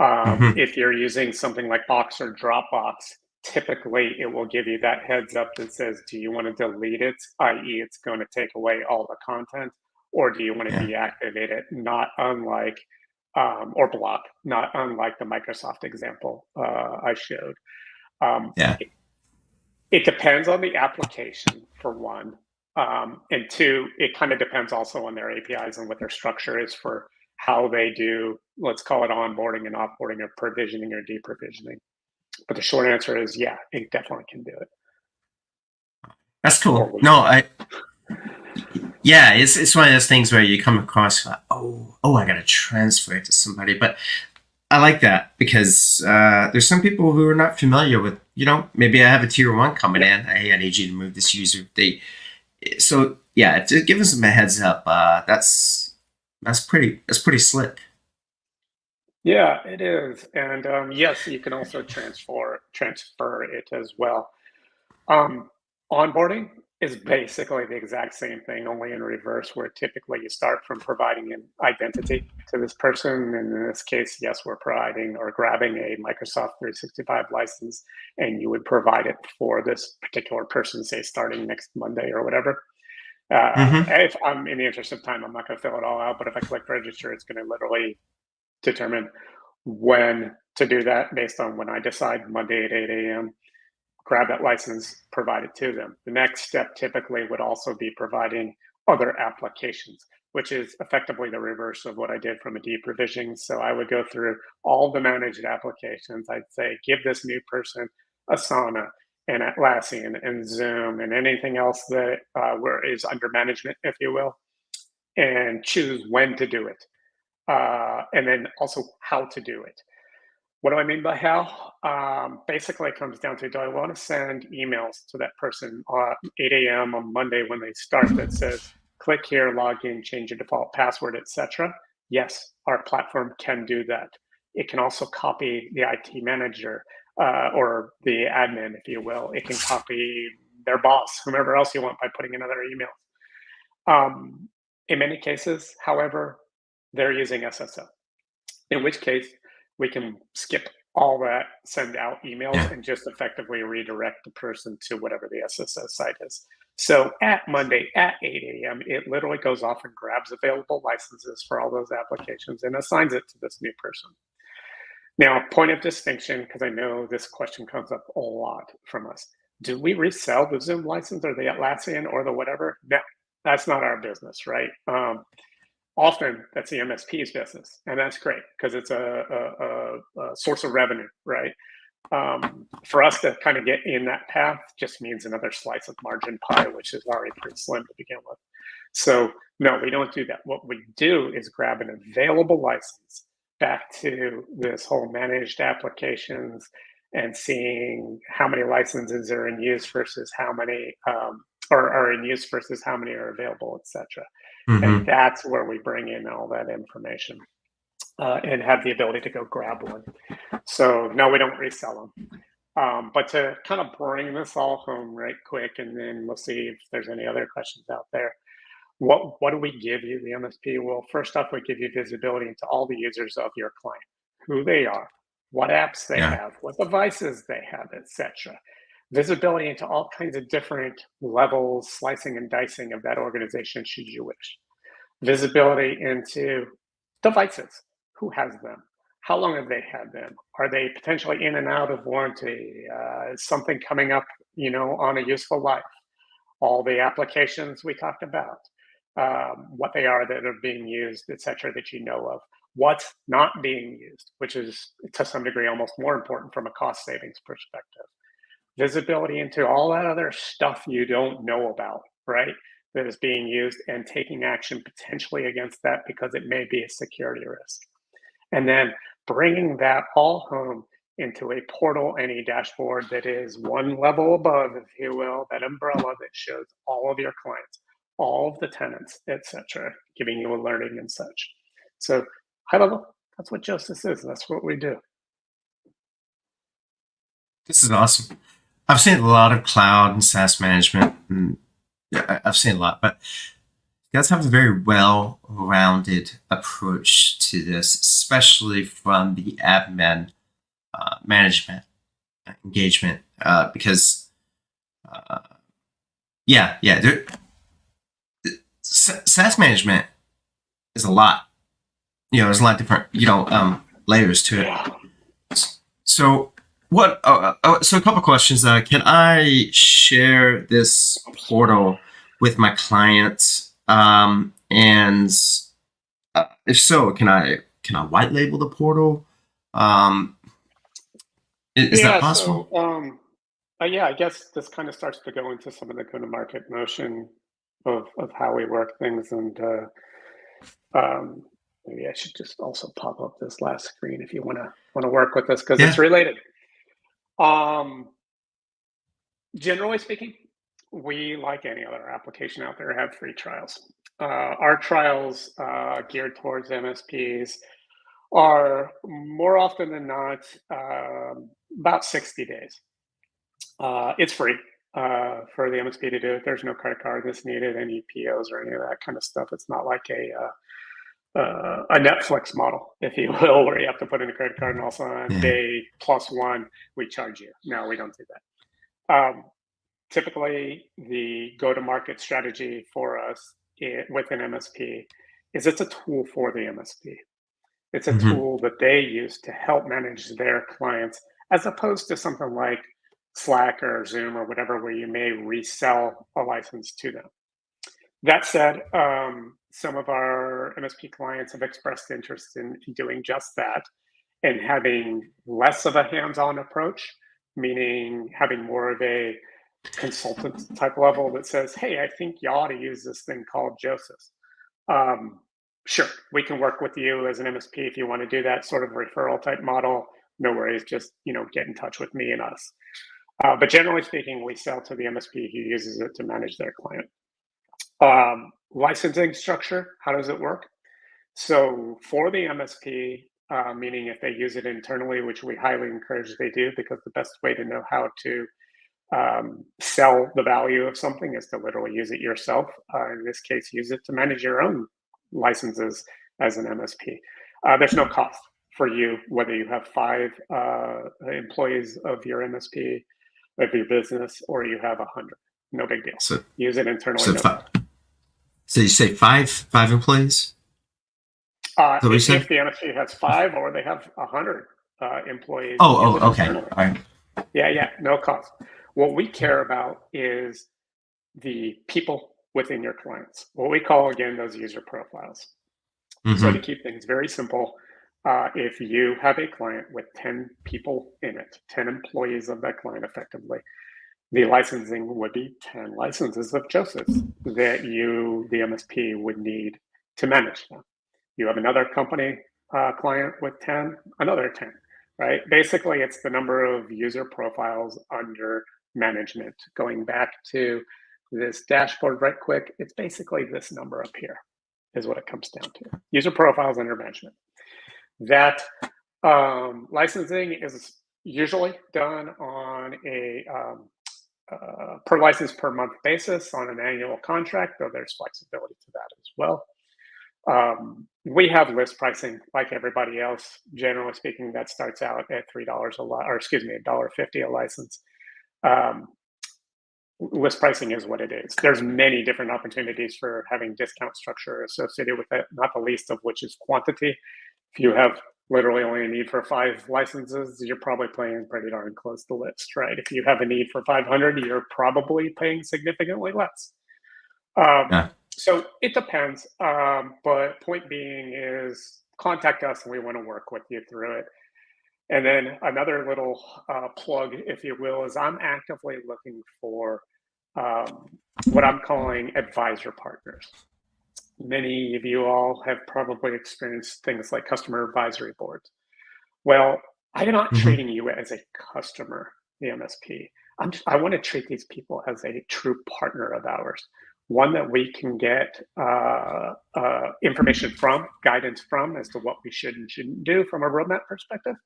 Mm-hmm. If you're using something like Box or Dropbox, typically it will give you that heads up that says, do you want to delete it, i.e., it's going to take away all the content, or do you want to Yeah. deactivate it? Not unlike, or block, not unlike the Microsoft example I showed. Um, Yeah. it depends on the application, for one. And two, it kind of depends also on their APIs and what their structure is for how they do, let's call it onboarding and offboarding or provisioning or deprovisioning. But the short answer is, yeah, it definitely can do it. That's Or cool. we No, can. yeah, it's one of those things where you come across like, oh, I got to transfer it to somebody. But I like that because there's some people who are not familiar with, maybe I have a tier one coming Yeah. in. Hey, I need you to move this user. So yeah, to give us a heads up, that's pretty slick. Yeah, it is. And yes, you can also transfer it as well. Um, Onboarding is basically the exact same thing, only in reverse, where typically you start from providing an identity to this person. And in this case, yes, we're providing or grabbing a Microsoft 365 license, and you would provide it for this particular person, say starting next Monday or whatever. Mm-hmm. If I'm in the interest of time, I'm not going to fill it all out, but if I click register, it's going to literally determine when to do that based on when I decide Monday at 8 a.m. Grab that license, provide it to them. The next step typically would also be providing other applications, which is effectively the reverse of what I did from a deprovisioning. So I would go through all the managed applications. I'd say, give this new person Asana and Atlassian and Zoom and anything else that is under management, if you will, and choose when to do it. And then also how to do it. What do I mean by how? Basically, it comes down to, do I want to send emails to that person 8 a.m. on Monday when they start that says, click here, log in, change your default password, etc.? Yes, our platform can do that. It can also copy the IT manager or the admin, if you will. It can copy their boss, whomever else you want, by putting in other emails. In many cases, however, they're using SSO, in which case we can skip all that, send out emails, Yeah. and just effectively redirect the person to whatever the SSO site is. So at Monday at 8 a.m., it literally goes off and grabs available licenses for all those applications and assigns it to this new person. Now, point of distinction, because I know this question comes up a lot from us. Do we resell the Zoom license or the Atlassian or the whatever? No, that's not our business, right? Often that's the MSP's business, and that's great because it's a source of revenue, right? For us to kind of get in that path just means another slice of margin pie, which is already pretty slim to begin with. So no, we don't do that. What we do is grab an available license back to this whole managed applications and seeing how many licenses are in use versus how many or are in use versus how many are available, etc. And Mm-hmm. that's where we bring in all that information and have the ability to go grab one. So no, we don't resell them. But to kind of bring this all home right quick, and then we'll see if there's any other questions out there. What do we give you, the MSP? Well, first off, we give you visibility into all the users of your client, who they are, what apps they Yeah. have, what devices they have, etc. Visibility into all kinds of different levels, slicing and dicing of that organization, should you wish. Visibility into devices, who has them, how long have they had them, are they potentially in and out of warranty, is something coming up, on a useful life, all the applications we talked about, what they are that are being used, etc., that you know of, what's not being used, which is to some degree almost more important from a cost savings perspective. Visibility into all that other stuff you don't know about, right? That is being used, and taking action potentially against that because it may be a security risk. And then bringing that all home into a portal and a dashboard that is one level above, if you will, that umbrella that shows all of your clients, all of the tenants, etc., giving you alerting and such. So high level, that's what Josys is. That's what we do. This is awesome. I've seen a lot of cloud and SaaS management. And yeah, I've seen a lot, but you guys have a very well-rounded approach to this, especially from the admin management engagement, because SaaS management is a lot. There's a lot of different layers to it. Yeah. So so a couple questions. Can I share this portal with my clients? And if so, can I white label the portal? Is that possible? So, yeah, I guess this kind of starts to go into some of the go-to-market motion of how we work things, and maybe I should just also pop up this last screen if you want to work with this, because it's related. Generally speaking, we, like any other application out there, have free trials. Our trials geared towards MSPs are more often than not about 60 days. It's free for the MSP to do it. There's no credit card that's needed, any POs or any of that kind of stuff. It's not like a Netflix model, if you will, where you have to put in a credit card and also on day +1 we charge you. No, we don't do that. Typically, the go-to-market strategy for us with an MSP is it's a tool for the MSP. It's a tool that they use to help manage their clients, as opposed to something like Slack or Zoom or whatever, where you may resell a license to them. That said, some of our MSP clients have expressed interest in doing just that and having less of a hands-on approach, meaning having more of a consultant type level that says, hey, I think you ought to use this thing called Josys. Sure, we can work with you as an MSP if you want to do that sort of referral type model. No worries, just get in touch with me and us. But generally speaking, we sell to the MSP who uses it to manage their client. Licensing structure, how does it work? So for the MSP, meaning if they use it internally, which we highly encourage they do, because the best way to know how to sell the value of something is to literally use it yourself. In this case, use it to manage your own licenses as an MSP. There's no cost for you, whether you have 5 employees of your MSP, of your business, or you have 100. No big deal. So use it internally. So you say five employees? If the MSP has 5 or they have 100 employees. Okay. All right. Yeah, no cost. What we care about is the people within your clients, what we call, again, those user profiles. So to keep things very simple, if you have a client with 10 people in it, 10 employees of that client effectively, the licensing would be 10 licenses of Josys that you, the MSP, would need to manage them. You have another company client with 10, another 10, right? Basically, it's the number of user profiles under management. Going back to this dashboard right quick, it's basically this number up here. is what it comes down to. User profiles under management. That licensing is usually done on a per license per month basis on an annual contract, though there's flexibility to that as well. We have list pricing like everybody else. Generally speaking, that starts out at $3 $1.50 a license. List pricing is what it is. There's many different opportunities for having discount structure associated with it, not the least of which is quantity. If you have literally only a need for 5 licenses, you're probably paying pretty darn close to list, right? If you have a need for 500, you're probably paying significantly less. Yeah. So it depends, but point being is contact us and we want to work with you through it. And then another little plug, if you will, is I'm actively looking for what I'm calling advisor partners. Many of you all have probably experienced things like customer advisory boards. Well, I'm not treating you as a customer, the MSP. I want to treat these people as a true partner of ours, one that we can get information from, guidance from as to what we should and shouldn't do from a roadmap perspective,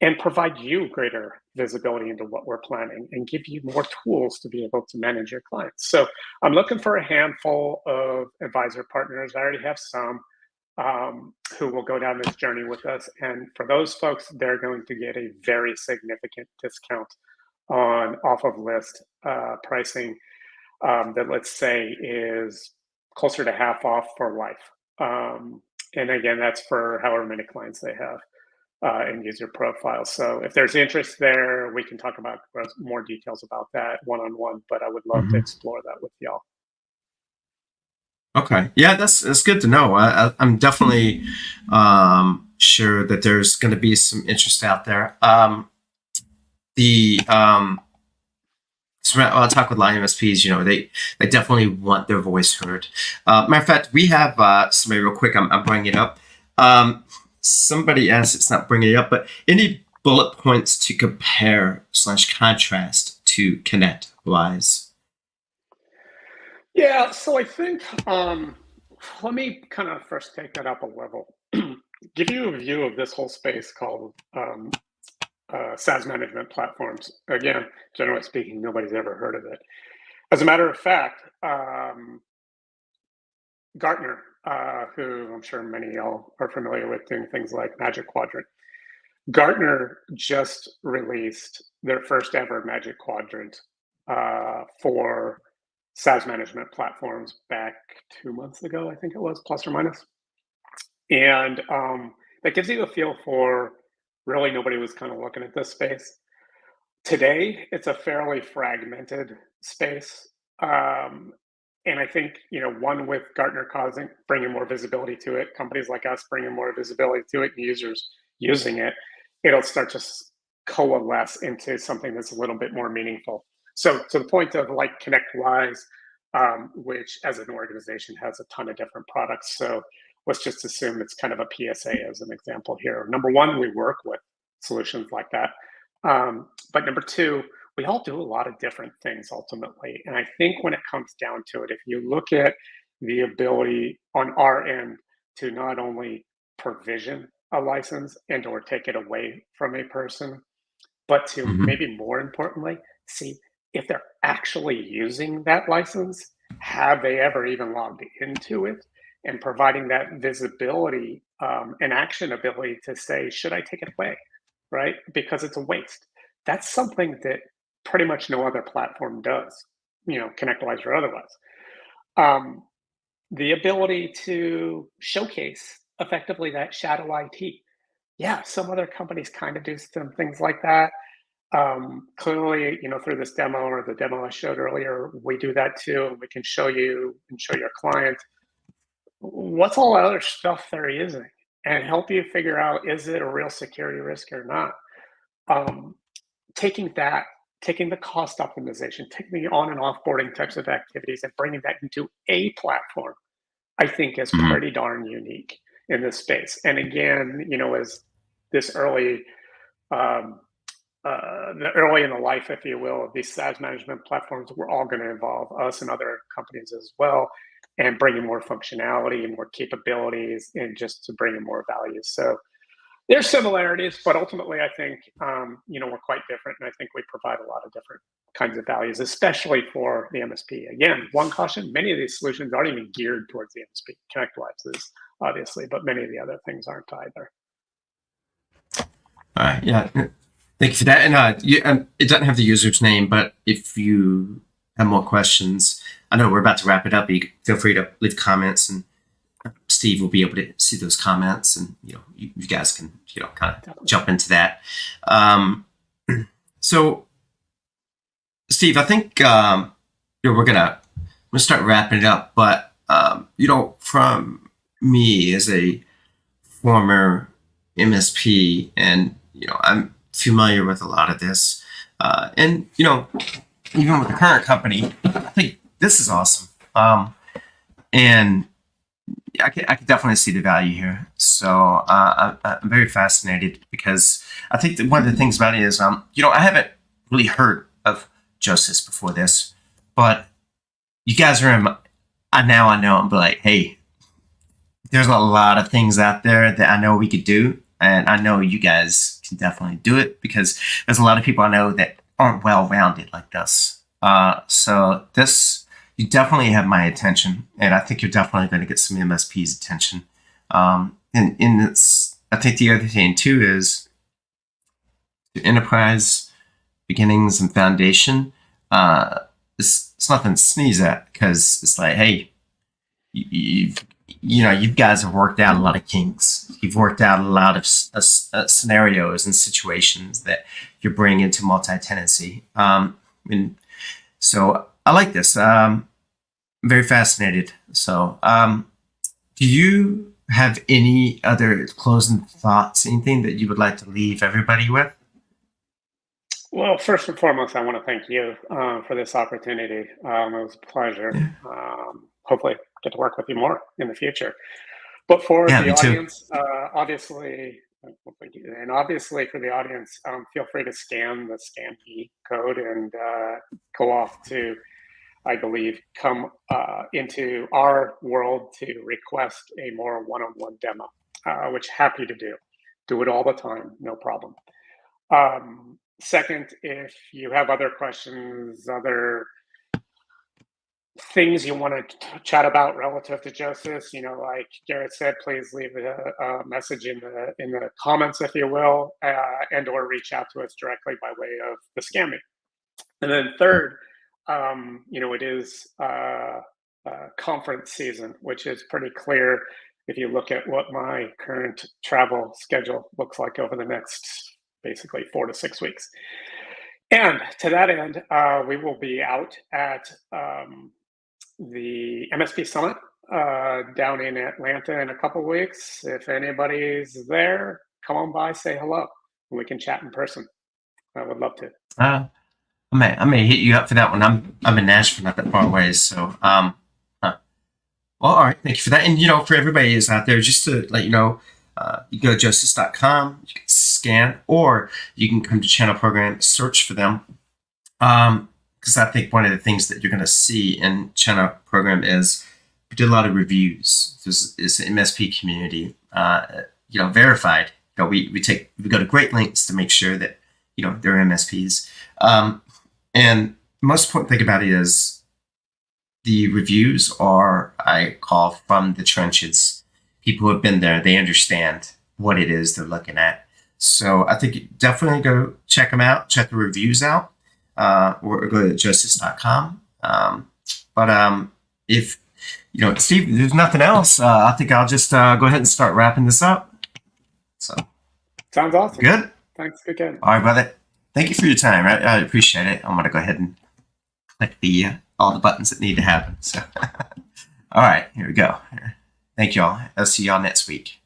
and provide you greater visibility into what we're planning and give you more tools to be able to manage your clients. So I'm looking for a handful of advisor partners. I already have some who will go down this journey with us. And for those folks, they're going to get a very significant discount on off of list pricing that, let's say, is closer to half off for life. And again, that's for however many clients they have and user profiles. So if there's interest there, we can talk about more details about that one-on-one, but I would love to explore that with y'all. Okay. Yeah, that's good to know. I'm definitely sure that there's going to be some interest out there. So I'll talk with line MSPs. You know, they definitely want their voice heard. Matter of fact, we have somebody real quick. I'm bringing it up. Somebody asked, it's not bringing it up, but any bullet points to compare / contrast to ConnectWise? Yeah, so I think let me kind of first take that up a level, give you a view of this whole space called SaaS management platforms. Again, generally speaking, nobody's ever heard of it. As a matter of fact, Gartner, who I'm sure many of y'all are familiar with, doing things like Magic Quadrant. Gartner just released their first ever Magic Quadrant for SaaS management platforms back 2 months ago, I think it was, plus or minus. And that gives you a feel for really nobody was kind of looking at this space. Today, it's a fairly fragmented space. And I think, one with Gartner bringing more visibility to it, companies like us bringing more visibility to it, and users using it, it'll start to coalesce into something that's a little bit more meaningful. So to the point of like ConnectWise, which as an organization has a ton of different products. So let's just assume it's kind of a PSA as an example here. Number one, we work with solutions like that. But number two, we all do a lot of different things ultimately. And I think when it comes down to it, if you look at the ability on our end to not only provision a license and or take it away from a person, but to maybe more importantly, see if they're actually using that license, have they ever even logged into it, and providing that visibility and actionability to say, should I take it away, right? Because it's a waste. That's something that pretty much no other platform does, ConnectWise or otherwise. The ability to showcase effectively that shadow IT. Yeah, some other companies kind of do some things like that. Clearly, through this demo or the demo I showed earlier, we do that too. We can show you and show your client what's all the other stuff they're using and help you figure out, is it a real security risk or not? Taking the cost optimization, taking the on and offboarding types of activities and bringing that into a platform, I think is pretty darn unique in this space. And again, as this early in the life, if you will, of these SaaS management platforms, we're all going to evolve, us and other companies as well. and bringing more functionality and more capabilities and just to bring in more value. So there's similarities, but ultimately I think, we're quite different. And I think we provide a lot of different kinds of values, especially for the MSP. Again, one caution, many of these solutions aren't even geared towards the MSP. ConnectWise is obviously, but many of the other things aren't either. All right. Yeah. Thank you for that. And it doesn't have the user's name, but if you have more questions, I know we're about to wrap it up. You feel free to leave comments, and Steve will be able to see those comments, and you guys can kind of jump into that. So, Steve, I think we're gonna start wrapping it up. But from me as a former MSP, and I'm familiar with a lot of this, and even with the current company, I think this is awesome. And I could definitely see the value here. So I'm very fascinated, because I think that one of the things about it is, I haven't really heard of Josys before this, but you guys are I know I'm like, hey, there's a lot of things out there that I know we could do, and I know you guys can definitely do it, because there's a lot of people I know that aren't well-rounded like this. So you definitely have my attention, and I think you're definitely going to get some MSP's attention. And it's, I think the other thing too is the enterprise beginnings and foundation. It's nothing to sneeze at, because it's like, hey, you guys have worked out a lot of kinks. You've worked out a lot of scenarios and situations that you're bringing into multi-tenancy. And so I like this. I'm very fascinated. So do you have any other closing thoughts, anything that you would like to leave everybody with? Well, first and foremost, I want to thank you for this opportunity. It was a pleasure. Yeah. Hopefully get to work with you more in the future. But for the audience, obviously for the audience, feel free to scan the ScanP code and go off to, I believe, come into our world to request a more one-on-one demo, which happy to do. Do it all the time, no problem. Second, if you have other questions, other things you want to chat about relative to Josys, like Garrett said, please leave a message in the comments, if you will, and or reach out to us directly by way of the scamming. And then third, it is conference season, which is pretty clear if you look at what my current travel schedule looks like over the next basically 4 to 6 weeks. And to that end, we will be out at the MSP Summit down in Atlanta in a couple of weeks. If anybody's there, come on by, say hello, and we can chat in person. I would love to. I may hit you up for that one. I'm in Nashville, not that far away. So well, all right, thank you for that. And for everybody who's out there, just to let you know, you go to josys.com, you can scan, or you can come to Channel Program, search for them. Because I think one of the things that you're going to see in Channel Program is we did a lot of reviews. It's an MSP community, verified. We go to great lengths to make sure that they're MSPs. And the most important thing about it is the reviews are, I call, from the trenches. People who have been there, they understand what it is they're looking at. So I think you definitely go check them out, check the reviews out, or go to josys.com. But if, Steve, there's nothing else, I think I'll just go ahead and start wrapping this up. So sounds awesome. Good. Thanks again. All right, brother. Thank you for your time. I appreciate it. I'm going to go ahead and click all the buttons that need to happen. So, all right, here we go. Thank you all. I'll see y'all next week.